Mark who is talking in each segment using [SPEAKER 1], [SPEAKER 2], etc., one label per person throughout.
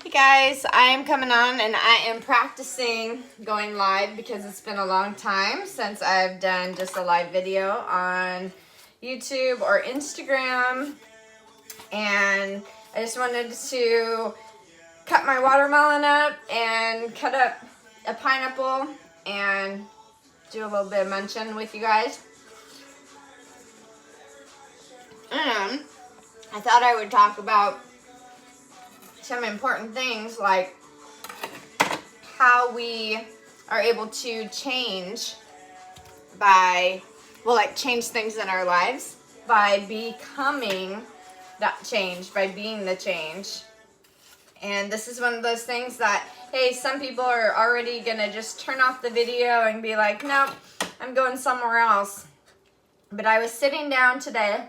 [SPEAKER 1] Hey guys, I am coming on and I am practicing going live because it's been a long time since I've done just a live video on YouTube or Instagram, and I just wanted to cut my watermelon up and cut up a pineapple and do a little bit of munching with you guys. And I thought I would talk about some important things like how we are able to change change things in our lives by becoming that change, by being the change. And this is one of those things that, hey, some people are already gonna just turn off the video and be like, nope, I'm going somewhere else. But I was sitting down today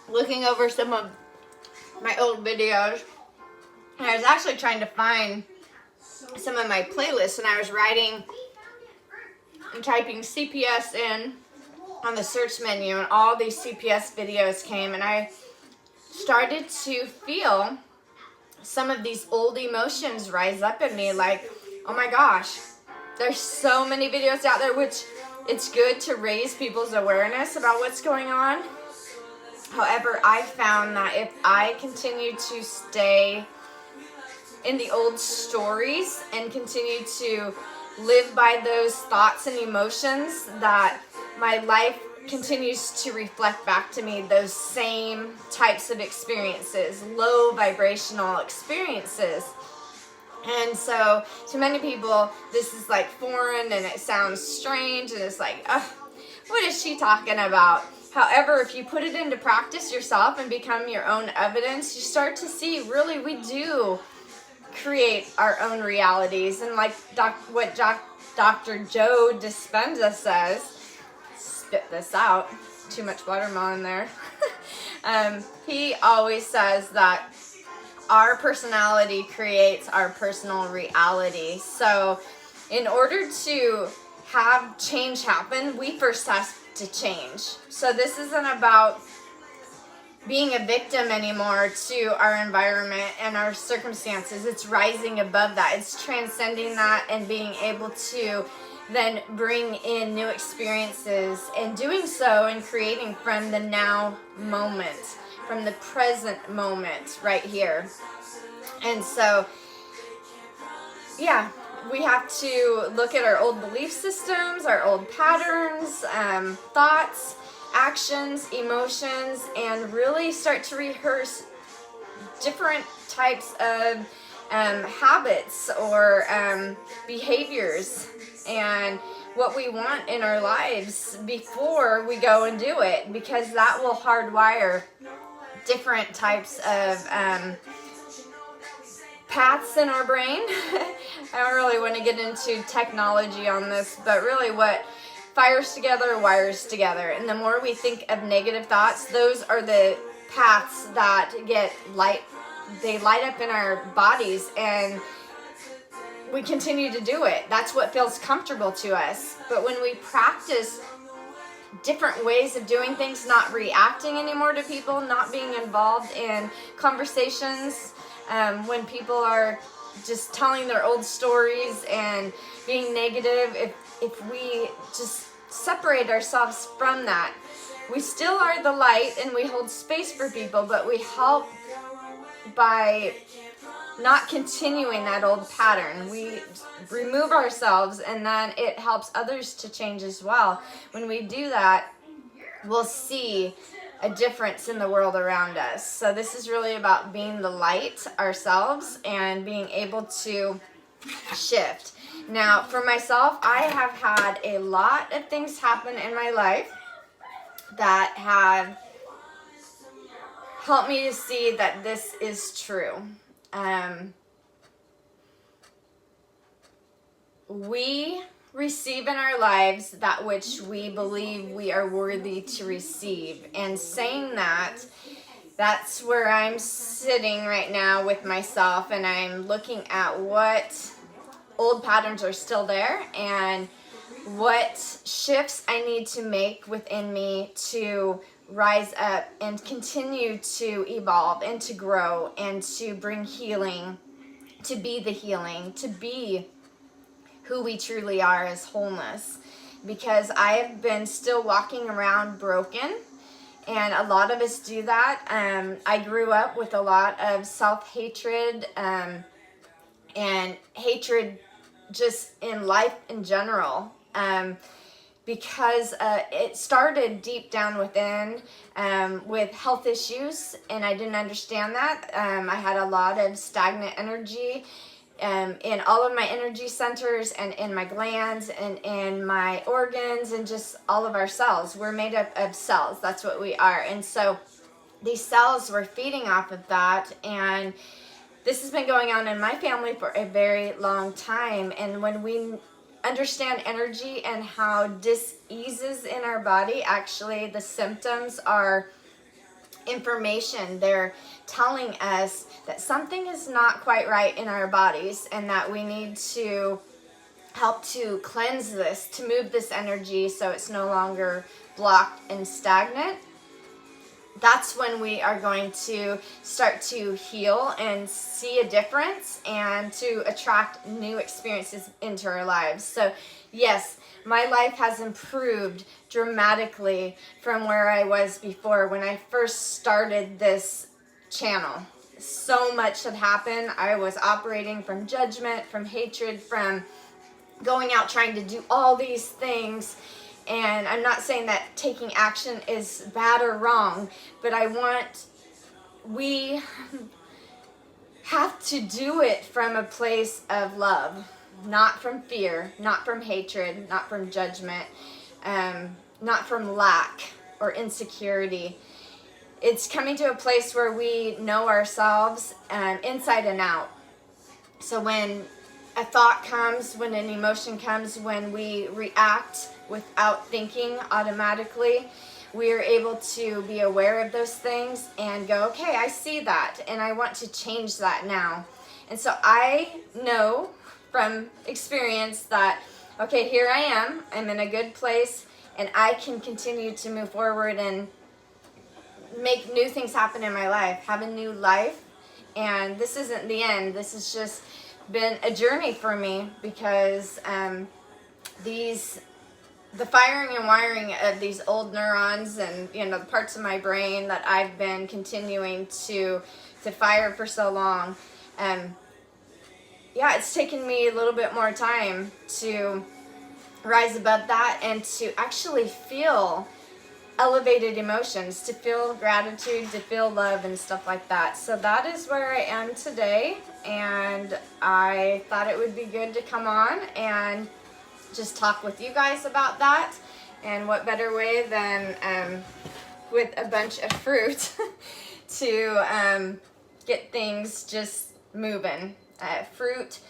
[SPEAKER 1] looking over some of my old videos, and I was actually trying to find some of my playlists, and I was writing and typing CPS in on the search menu, and all these CPS videos came, and I started to feel some of these old emotions rise up in me, like, oh my gosh, there's so many videos out there, which it's good to raise people's awareness about what's going on. However, I found that if I continue to stay in the old stories and continue to live by those thoughts and emotions, that my life continues to reflect back to me those same types of experiences, low vibrational experiences. And so to many people, this is like foreign and it sounds strange and it's like, what is she talking about? However, if you put it into practice yourself and become your own evidence, you start to see really we do create our own realities. And like what Dr. Joe Dispenza says, spit this out, too much watermelon there. He always says that our personality creates our personal reality. So in order to have change happen, we first have to change. So this isn't about being a victim anymore to our environment and our circumstances. It's rising above that. It's transcending that and being able to then bring in new experiences, and doing so and creating from the now moment, from the present moment right here. And so, yeah, we have to look at our old belief systems, our old patterns, thoughts, actions, emotions, and really start to rehearse different types of habits or behaviors and what we want in our lives before we go and do it, because that will hardwire different types of paths in our brain. I don't really want to get into technology on this, but really what fires together wires together. And the more we think of negative thoughts, those are the paths that get light up in our bodies, and we continue to do it. That's what feels comfortable to us. But when we practice different ways of doing things, not reacting anymore to people, not being involved in conversations, when people are just telling their old stories and being negative, if we just separate ourselves from that, we still are the light and we hold space for people, but we help by not continuing that old pattern. We remove ourselves, and then it helps others to change as well. When we do that, we'll see a difference in the world around us. So this is really about being the light ourselves and being able to shift. Now, for myself, I have had a lot of things happen in my life that have helped me to see that this is true. We receive in our lives that which we believe we are worthy to receive. And saying that, that's where I'm sitting right now with myself, and I'm looking at what old patterns are still there and what shifts I need to make within me to rise up and continue to evolve and to grow and to bring healing, to be the healing, to be who we truly are as wholeness. Because I have been still walking around broken, and a lot of us do that. I grew up with a lot of self-hatred and hatred just in life in general. Because it started deep down within with health issues, and I didn't understand that. I had a lot of stagnant energy in all of my energy centers and in my glands and in my organs and just all of our cells. We're made up of cells. That's what we are. And so these cells were feeding off of that, and this has been going on in my family for a very long time. And when we understand energy and how dis-eases in our body, actually the symptoms are information. They're telling us that something is not quite right in our bodies and that we need to help to cleanse this, to move this energy so it's no longer blocked and stagnant. That's when we are going to start to heal and see a difference and to attract new experiences into our lives. So yes, my life has improved dramatically from where I was before when I first started this channel. So much had happened. I was operating from judgment, from hatred, from going out trying to do all these things. And I'm not saying that taking action is bad or wrong, but we have to do it from a place of love, not from fear, not from hatred, not from judgment, not from lack or insecurity. It's coming to a place where we know ourselves inside and out. So when a thought comes, when an emotion comes, when we react without thinking automatically, we are able to be aware of those things and go, okay, I see that and I want to change that now. And so I know from experience that, okay, here I am, I'm in a good place, and I can continue to move forward and make new things happen in my life, have a new life. And this isn't the end. This has just been a journey for me, because the firing and wiring of these old neurons and the parts of my brain that I've been continuing to fire for so long, it's taken me a little bit more time to rise above that and to actually feel elevated emotions, to feel gratitude, to feel love and stuff like that. So that is where I am today, and I thought it would be good to come on and just talk with you guys about that. And what better way than with a bunch of fruit to get things just moving. Fruit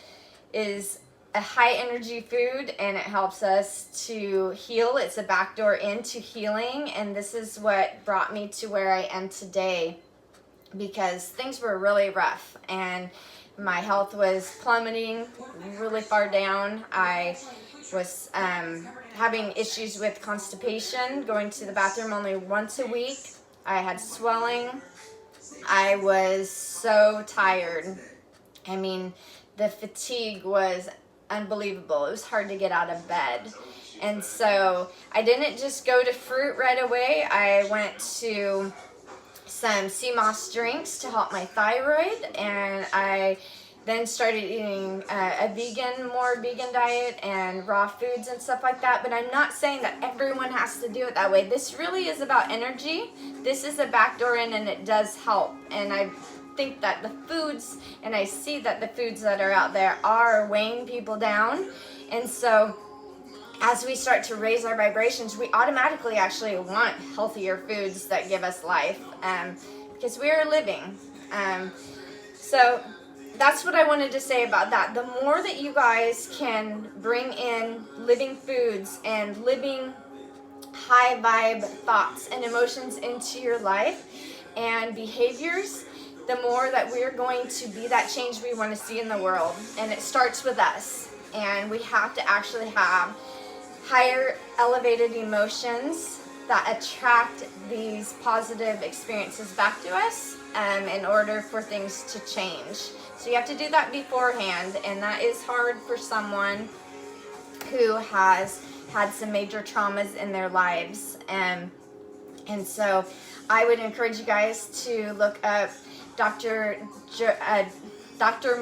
[SPEAKER 1] is a high energy food, and it helps us to heal. It's a backdoor into healing, and this is what brought me to where I am today, because things were really rough and my health was plummeting really far down. I was having issues with constipation, going to the bathroom only once a week. I had swelling. I was so tired. I mean, the fatigue was unbelievable. It was hard to get out of bed. And so I didn't just go to fruit right away. I went to some sea moss drinks to help my thyroid, and I then started eating a more vegan diet and raw foods and stuff like that. But I'm not saying that everyone has to do it that way. This really is about energy. This is a backdoor in, and it does help. And I think that the foods, and I see that the foods that are out there are weighing people down. And so as we start to raise our vibrations, we automatically actually want healthier foods that give us life, because we are living. So that's what I wanted to say about that. The more that you guys can bring in living foods and living high vibe thoughts and emotions into your life and behaviors, the more that we're going to be that change we want to see in the world. And it starts with us. And we have to actually have higher elevated emotions that attract these positive experiences back to us in order for things to change. So you have to do that beforehand, and that is hard for someone who has had some major traumas in their lives. And so I would encourage you guys to look up Dr.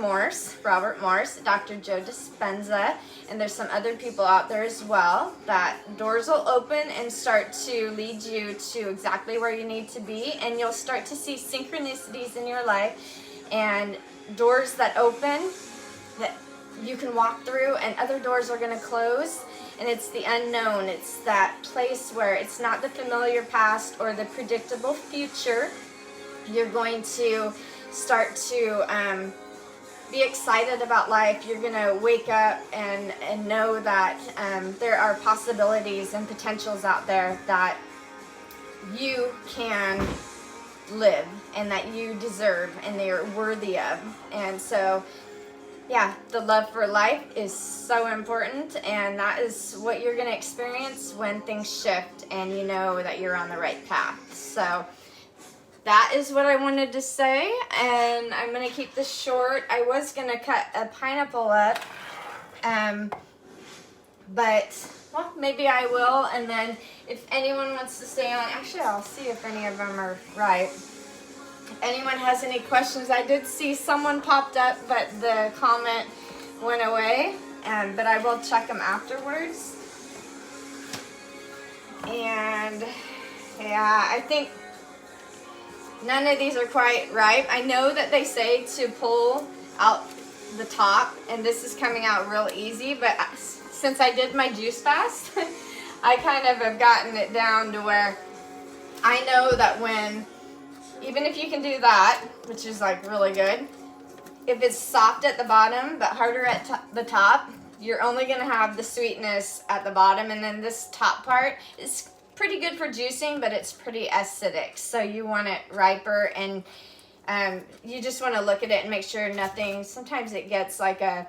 [SPEAKER 1] Morse, Robert Morse, Dr. Joe Dispenza, and there's some other people out there as well, that doors will open and start to lead you to exactly where you need to be, and you'll start to see synchronicities in your life and doors that open that you can walk through, and other doors are going to close. And it's the unknown. It's that place where it's not the familiar past or the predictable future. You're going to start to be excited about life. You're going to wake up and know that there are possibilities and potentials out there that you can live and that you deserve and they are worthy of. And so, yeah, the love for life is so important, and that is what you're going to experience when things shift and you know that you're on the right path. So that is what I wanted to say, and I'm going to keep this short. I was going to cut a pineapple up, but, well, maybe I will, and then if anyone wants to stay on, actually I'll see if any of them are right. If anyone has any questions, I did see someone popped up, but the comment went away, but I will check them afterwards. And yeah, I think none of these are quite ripe. I know that they say to pull out the top, and this is coming out real easy, but since I did my juice fast, I kind of have gotten it down to where I know that when, even if you can do that, which is like really good, if it's soft at the bottom but harder at the top, you're only going to have the sweetness at the bottom, and then this top part is pretty good for juicing, but it's pretty acidic. So you want it riper, and you just want to look at it and make sure nothing, sometimes it gets like a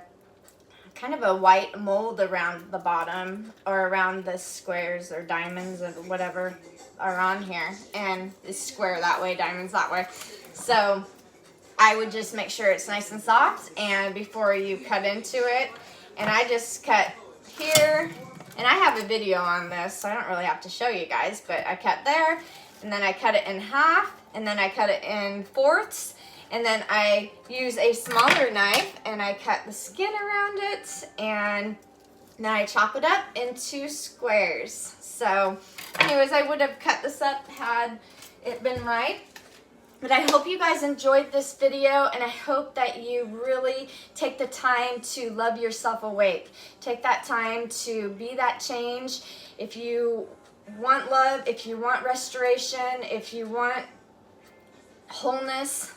[SPEAKER 1] kind of a white mold around the bottom or around the squares or diamonds or whatever are on here, and it's square that way, diamonds that way. So I would just make sure it's nice and soft, and before you cut into it, and I just cut here, and I have a video on this, so I don't really have to show you guys, but I cut there, and then I cut it in half, and then I cut it in fourths, and then I use a smaller knife, and I cut the skin around it, and then I chop it up into squares. So anyways, I would have cut this up had it been right. But I hope you guys enjoyed this video, and I hope that you really take the time to love yourself awake. Take that time to be that change. If you want love, if you want restoration, if you want wholeness,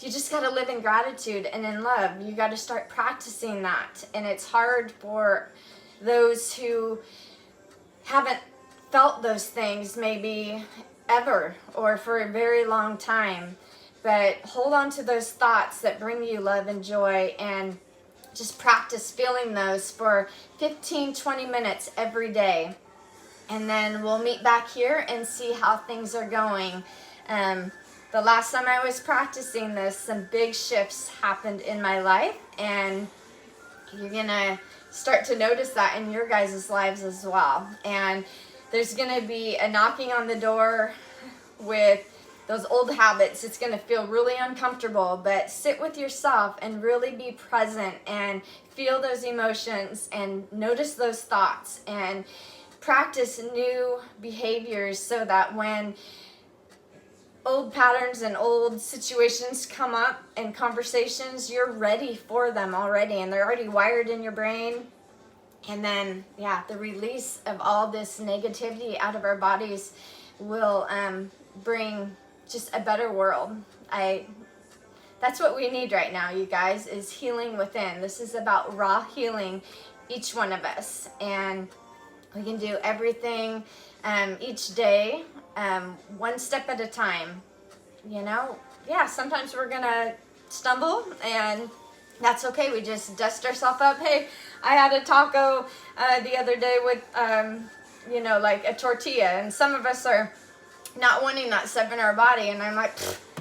[SPEAKER 1] you just got to live in gratitude and in love. You got to start practicing that. And it's hard for those who haven't felt those things maybe ever or for a very long time. But hold on to those thoughts that bring you love and joy, and just practice feeling those for 15-20 minutes every day. And then we'll meet back here and see how things are going. The last time I was practicing this, some big shifts happened in my life, and you're gonna start to notice that in your guys' lives as well. And there's gonna be a knocking on the door with those old habits. It's gonna feel really uncomfortable, but sit with yourself and really be present and feel those emotions and notice those thoughts and practice new behaviors so that when old patterns and old situations come up and conversations, you're ready for them already, and they're already wired in your brain. And then, yeah, the release of all this negativity out of our bodies will bring just a better world. That's what we need right now, you guys, is healing within. This is about raw healing, each one of us. And we can do everything each day, one step at a time. You know, yeah, sometimes we're gonna stumble, and that's okay. We just dust ourselves up. Hey, I had a taco the other day with, you know, like a tortilla, and some of us are not wanting that stuff in our body, and I'm like,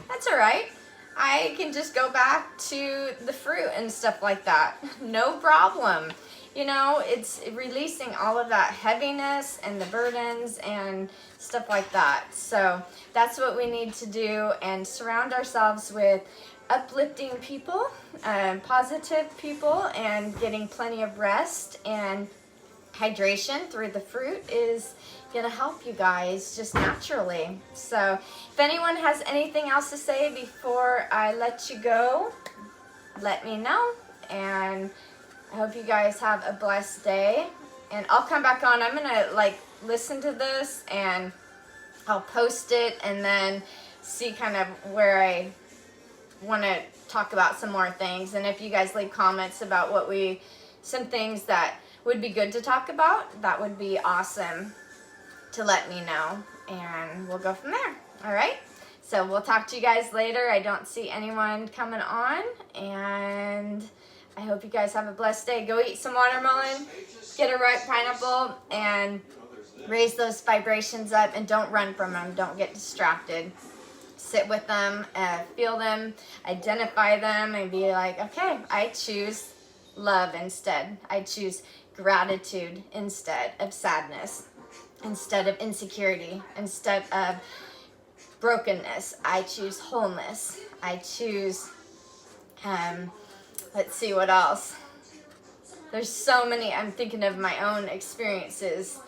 [SPEAKER 1] that's all right. I can just go back to the fruit and stuff like that. No problem. You know, it's releasing all of that heaviness and the burdens and stuff like that. So that's what we need to do, and surround ourselves with uplifting people, positive people, and getting plenty of rest and hydration through the fruit is going to help you guys just naturally. So if anyone has anything else to say before I let you go, let me know. And I hope you guys have a blessed day. And I'll come back on. I'm going to like listen to this, and I'll post it and then see kind of where I want to talk about some more things. And if you guys leave comments about some things that would be good to talk about, that would be awesome to let me know, and we'll go from there. All right, so we'll talk to you guys later. I don't see anyone coming on, and I hope you guys have a blessed day. Go eat some watermelon, get a ripe pineapple, and raise those vibrations up, and don't run from them. Don't get distracted. Sit with them, feel them, identify them, and be like, okay, I choose love instead. I choose gratitude instead of sadness, instead of insecurity, instead of brokenness. I choose wholeness. I choose, let's see what else. There's so many. I'm thinking of my own experiences.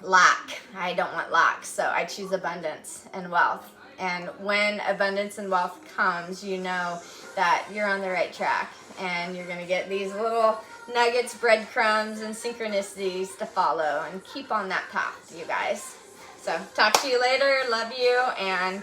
[SPEAKER 1] Lack. I don't want lack, so I choose abundance and wealth. And when abundance and wealth comes, you know that you're on the right track, and you're going to get these little nuggets, breadcrumbs, and synchronicities to follow, and keep on that path, you guys. So talk to you later. Love you, and